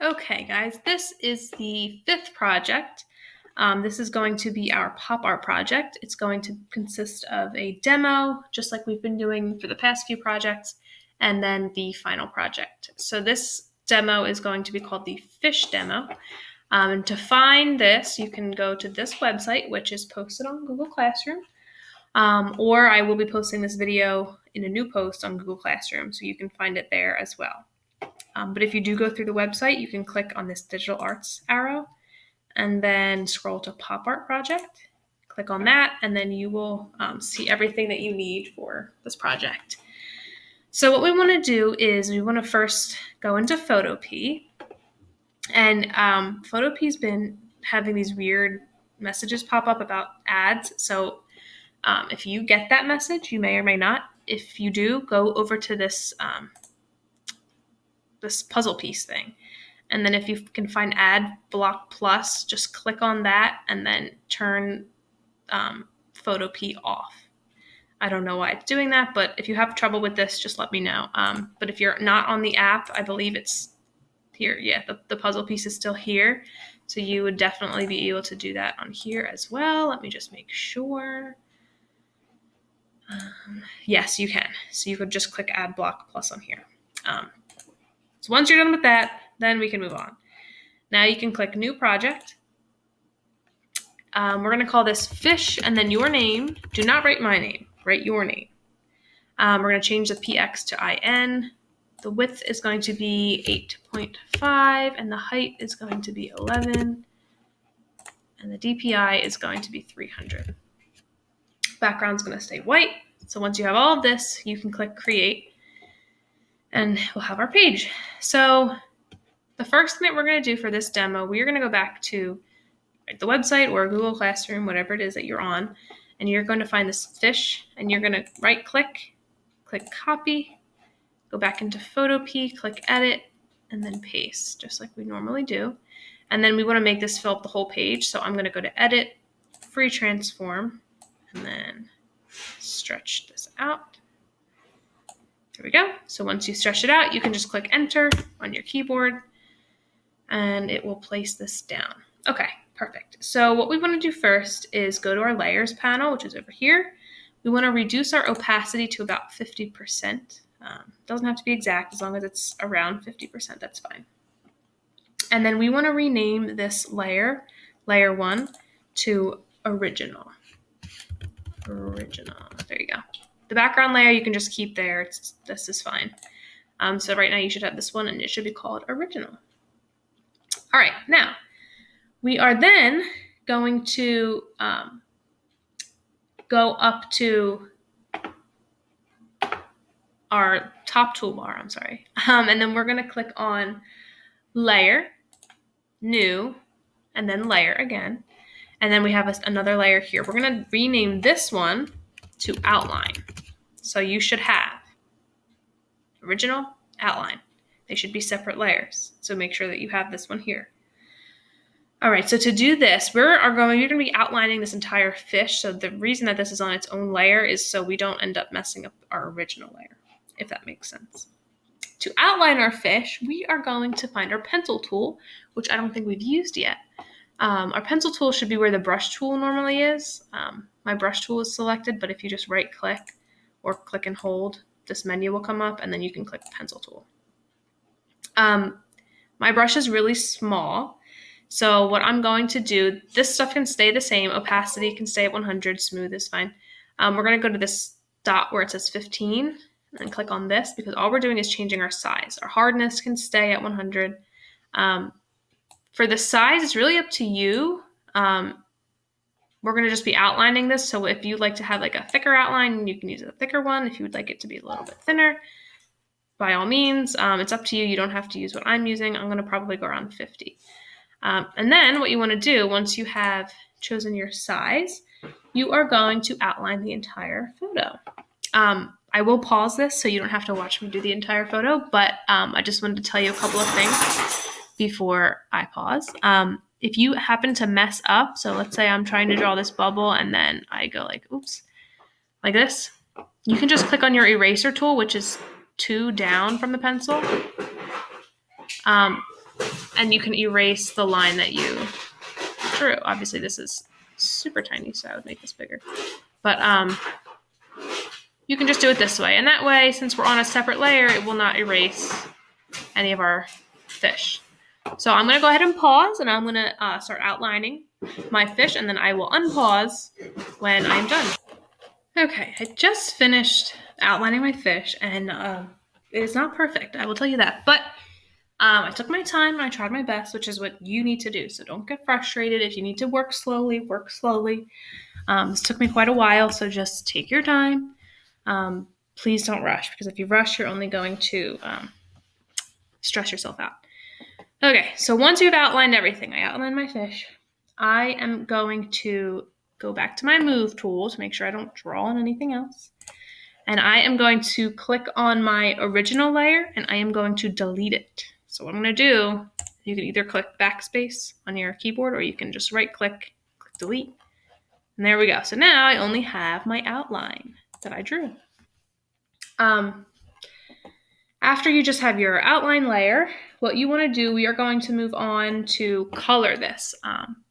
Okay, guys, this is the fifth project. This is going to be our pop art project. It's going to consist of a demo, just like we've been doing for the past few projects, and then the final project. So this demo is going to be called the fish demo. And to find this, you can go to this website, which is posted on Google Classroom, or I will be posting this video in a new post on Google Classroom, so you can find it there as well. But if you do go through the website, you can click on this digital arts arrow and then scroll to pop art project. Click on that, and then you will see everything that you need for this project. So what we want to do is we want to first go into Photopea. And Photopea's been having these weird messages pop up about ads. So if you get that message, you may or may not. If you do, go over to this this puzzle piece thing. And then if you can find Ad Block Plus, just click on that and then turn Photopea off. I don't know why it's doing that, but if you have trouble with this, just let me know. But if you're not on the app, I believe it's here. Yeah, the puzzle piece is still here. So you would definitely be able to do that on here as well. Let me just make sure. Yes, you can. So you could just click Add Block Plus on here. So once you're done with that, then we can move on. Now you can click New Project. We're going to call this Fish and then your name. Do not write my name. Write your name. We're going to change the PX to IN. The width is going to be 8.5 and the height is going to be 11. And the DPI is going to be 300. Background's going to stay white. So once you have all of this, you can click Create and we'll have our page. So the first thing that we're going to do for this demo, we are going to go back to the website or Google Classroom, whatever it is that you're on, and you're going to find this fish, and you're going to right-click, click Copy, go back into Photopea, click Edit, and then Paste, just like we normally do. And then we want to make this fill up the whole page, so I'm going to go to Edit, Free Transform, and then stretch this out. There we go. So once you stretch it out, you can just click Enter on your keyboard, and it will place this down. Okay, perfect. So what we want to do first is go to our Layers panel, which is over here. We want to reduce our opacity to about 50%. Doesn't have to be exact, as long as it's around 50%, that's fine. And then we want to rename this layer, Layer 1, to Original. Original, there you go. The background layer you can just keep there, this is fine. So right now you should have this one, and it should be called Original. All right, now we are then going to go up to our top toolbar, and then we're going to click on Layer, New, and then Layer again. And then we have another layer here. We're going to rename this one to Outline. So you should have Original, Outline. They should be separate layers. So make sure that you have this one here. All right, so to do this, you're going to be outlining this entire fish. So the reason that this is on its own layer is so we don't end up messing up our original layer, if that makes sense. To outline our fish, we are going to find our pencil tool, which I don't think we've used yet. Our pencil tool should be where the brush tool normally is. My brush tool is selected, but if you just right click or click and hold, this menu will come up and then you can click pencil tool. My brush is really small. So what I'm going to do, this stuff can stay the same. Opacity can stay at 100. Smooth is fine. We're going to go to this dot where it says 15 and click on this because all we're doing is changing our size. Our hardness can stay at 100. For the size, it's really up to you. We're going to just be outlining this. So if you'd like to have like a thicker outline, you can use a thicker one. If you would like it to be a little bit thinner, by all means, it's up to you. You don't have to use what I'm using. I'm going to probably go around 50. And then what you want to do, once you have chosen your size, you are going to outline the entire photo. I will pause this so you don't have to watch me do the entire photo, but I just wanted to tell you a couple of things before I pause. If you happen to mess up, so let's say I'm trying to draw this bubble and then I go like, oops, like this, you can just click on your eraser tool, which is 2 down from the pencil. And you can erase the line that you drew. Obviously, this is super tiny, so I would make this bigger. But you can just do it this way. And that way, since we're on a separate layer, it will not erase any of our fish. So I'm going to go ahead and pause, and I'm going to start outlining my fish, and then I will unpause when I'm done. Okay, I just finished outlining my fish, and it is not perfect, I will tell you that. But I took my time and I tried my best, which is what you need to do. So don't get frustrated. If you need to work slowly, work slowly. This took me quite a while, so just take your time. Please don't rush, because if you rush, you're only going to stress yourself out. Okay, so once you've outlined everything, I outlined my fish, I am going to go back to my move tool to make sure I don't draw on anything else. And I am going to click on my original layer, and I am going to delete it. So what I'm going to do, you can either click backspace on your keyboard, or you can just right click, click delete. And there we go. So now I only have my outline that I drew. After you just have your outline layer, what you want to do, we are going to move on to color this.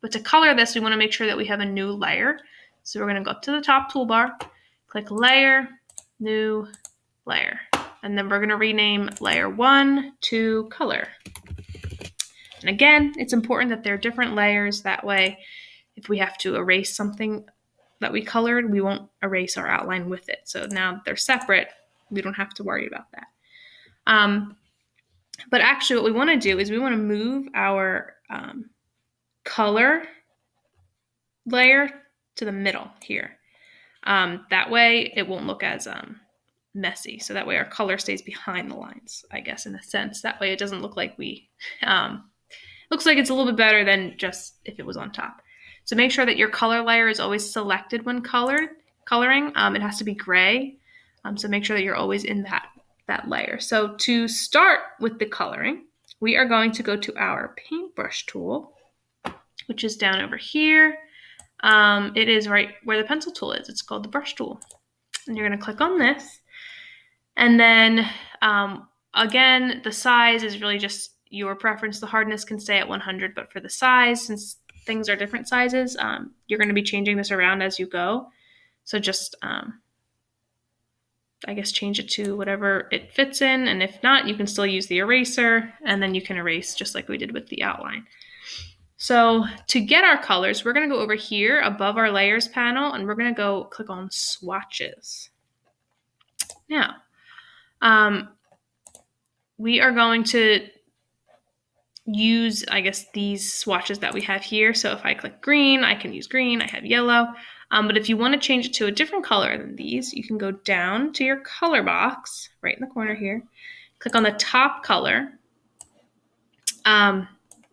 But to color this, we want to make sure that we have a new layer. So we're going to go up to the top toolbar, click Layer, New Layer. And then we're going to rename Layer 1 to Color. And again, it's important that they're different layers. That way, if we have to erase something that we colored, we won't erase our outline with it. So now that they're separate, we don't have to worry about that. But actually what we want to do is we want to move our color layer to the middle here. That way it won't look as messy. So that way our color stays behind the lines, I guess, in a sense. That way it doesn't look like looks like it's a little bit better than just if it was on top. So make sure that your color layer is always selected when coloring. It has to be gray. So make sure that you're always in that layer. So to start with the coloring, we are going to go to our paintbrush tool, which is down over here. It is right where the pencil tool is. It's called the brush tool. And you're going to click on this. And then, again, the size is really just your preference. The hardness can stay at 100, but for the size, since things are different sizes, you're going to be changing this around as you go. So just, I guess, change it to whatever it fits in. And if not, you can still use the eraser, and then you can erase just like we did with the outline. So to get our colors, we're going to go over here above our layers panel, and we're going to go click on swatches. Now, we are going to use, I guess, these swatches that we have here. So if I click green, I can use green. I have yellow. But if you want to change it to a different color than these, you can go down to your color box right in the corner here. Click on the top color. I'm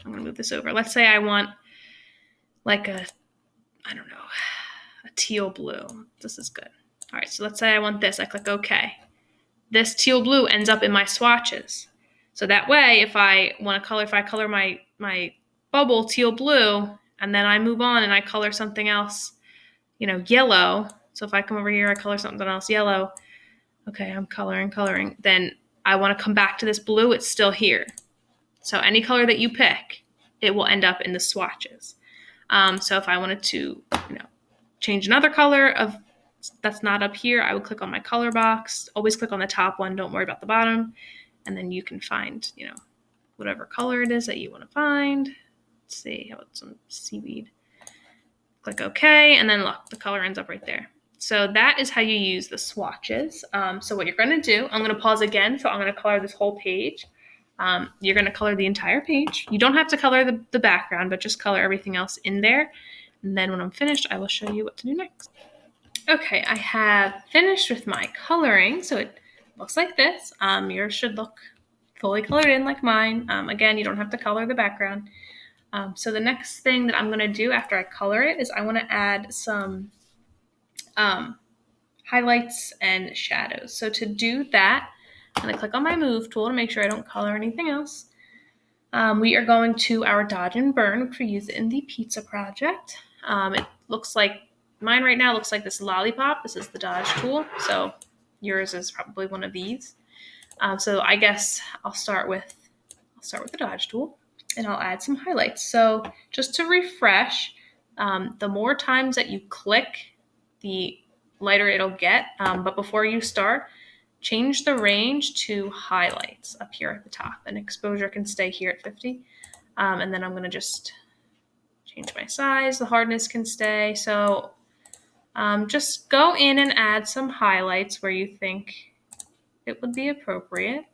going to move this over. Let's say I want like a teal blue. This is good. All right, so let's say I want this. I click OK. This teal blue ends up in my swatches. So that way, if I color my bubble teal blue, and then I move on and I color something else, yellow. So if I come over here, I color something else yellow. Okay, I'm coloring. Then I want to come back to this blue. It's still here. So any color that you pick, it will end up in the swatches. So if I wanted to, change another color that's not up here, I would click on my color box. Always click on the top one. Don't worry about the bottom. And then you can find, whatever color it is that you want to find. Let's see, how about some seaweed? Click OK, and then look, the color ends up right there. So that is how you use the swatches. So what you're going to do, I'm going to pause again. So I'm going to color this whole page. You're going to color the entire page. You don't have to color the background, but just color everything else in there. And then when I'm finished, I will show you what to do next. Okay, I have finished with my coloring. So it looks like this. Yours should look fully colored in like mine. Again, you don't have to color the background. So the next thing that I'm going to do after I color it is I want to add some highlights and shadows. So to do that, I'm going to click on my move tool to make sure I don't color anything else. We are going to our dodge and burn, which we use in the pizza project. It looks like mine right now looks like this lollipop. This is the dodge tool. So yours is probably one of these. So I guess I'll start with the dodge tool. and I'll add some highlights. So just to refresh, the more times that you click, the lighter it'll get. But before you start, change the range to highlights up here at the top, and exposure can stay here at 50. And then I'm going to just change my size. The hardness can stay. So just go in and add some highlights where you think it would be appropriate.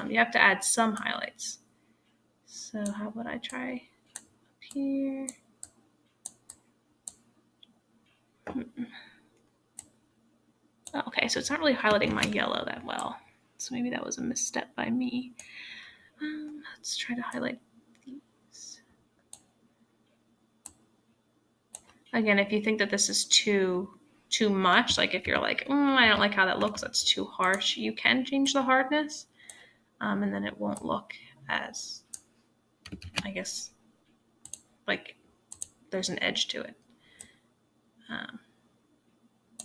You have to add some highlights. So how about I try up here? Okay, so it's not really highlighting my yellow that well. So maybe that was a misstep by me. Let's try to highlight these. Again, if you think that this is too much, like if you're like, I don't like how that looks, that's too harsh, you can change the hardness, and then it won't look as, I guess, like there's an edge to it.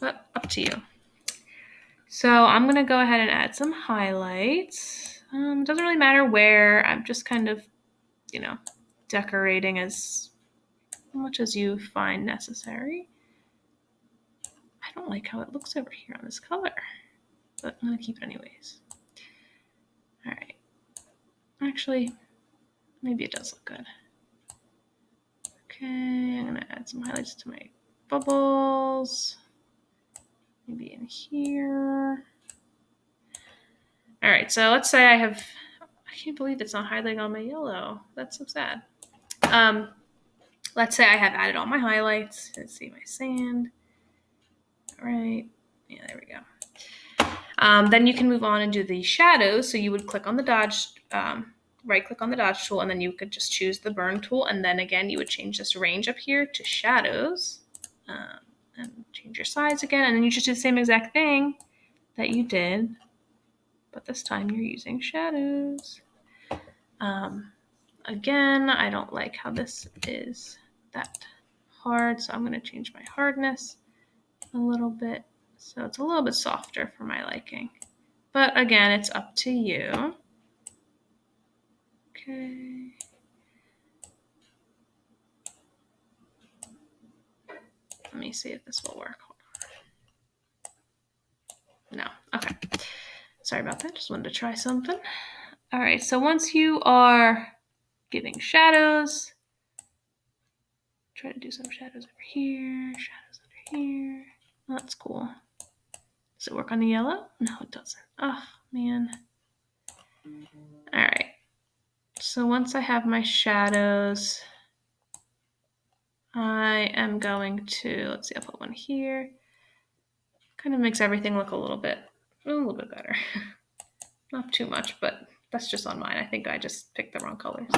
But up to you. So I'm going to go ahead and add some highlights. It doesn't really matter where. I'm just kind of, decorating as much as you find necessary. I don't like how it looks over here on this color, but I'm going to keep it anyways. All right. Actually, maybe it does look good. Okay, I'm going to add some highlights to my bubbles. Maybe in here. All right, so let's say I can't believe it's not highlighting on my yellow. That's so sad. Let's say I have added all my highlights. Let's see my sand. All right, yeah, there we go. Then you can move on and do the shadows. So you would click on the dodge, right click on the dodge tool, and then you could just choose the burn tool. And then again, you would change this range up here to shadows. And change your size again, and then you just do the same exact thing that you did, but this time you're using shadows. Again, I don't like how this is that hard, so I'm going to change my hardness a little bit so it's a little bit softer for my liking. But again, it's up to you. Okay. Let me see if this will work. No. Okay. Sorry about that. Just wanted to try something. All right. So once you are giving shadows, try to do some shadows over here, shadows under here. Oh, that's cool. Does it work on the yellow? No, it doesn't. Oh, man. All right. So once I have my shadows, I am going to, let's see, I'll put one here. Kind of makes everything look a little bit better. Not too much, but that's just on mine. I think I just picked the wrong colors.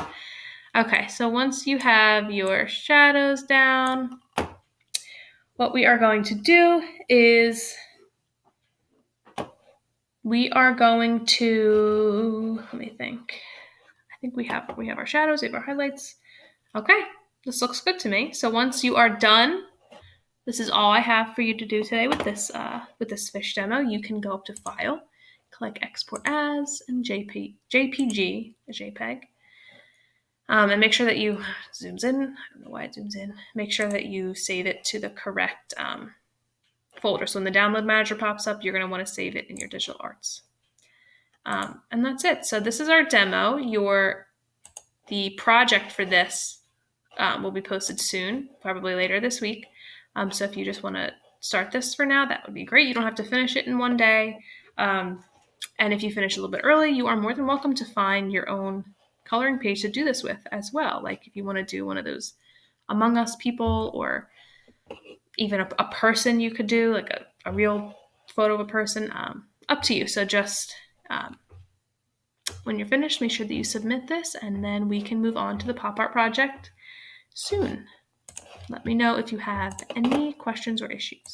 Okay, so once you have your shadows down, what we are going to do is we are going to, let me think. I think we have our shadows, we have our highlights. Okay, this looks good to me. So once you are done, this is all I have for you to do today with this fish demo. You can go up to File, click Export As, and JPG, a JPEG. And make sure that you zooms in. I don't know why it zooms in. Make sure that you save it to the correct folder. So when the download manager pops up, you're going to want to save it in your digital arts. And that's it. So this is our demo. The project for this will be posted soon, probably later this week. So if you just want to start this for now, that would be great. You don't have to finish it in one day. And if you finish a little bit early, you are more than welcome to find your own coloring page to do this with as well. Like if you want to do one of those Among Us people, or even a person you could do, like a real photo of a person, up to you. So just when you're finished, make sure that you submit this, and then we can move on to the pop art project soon. Let me know if you have any questions or issues.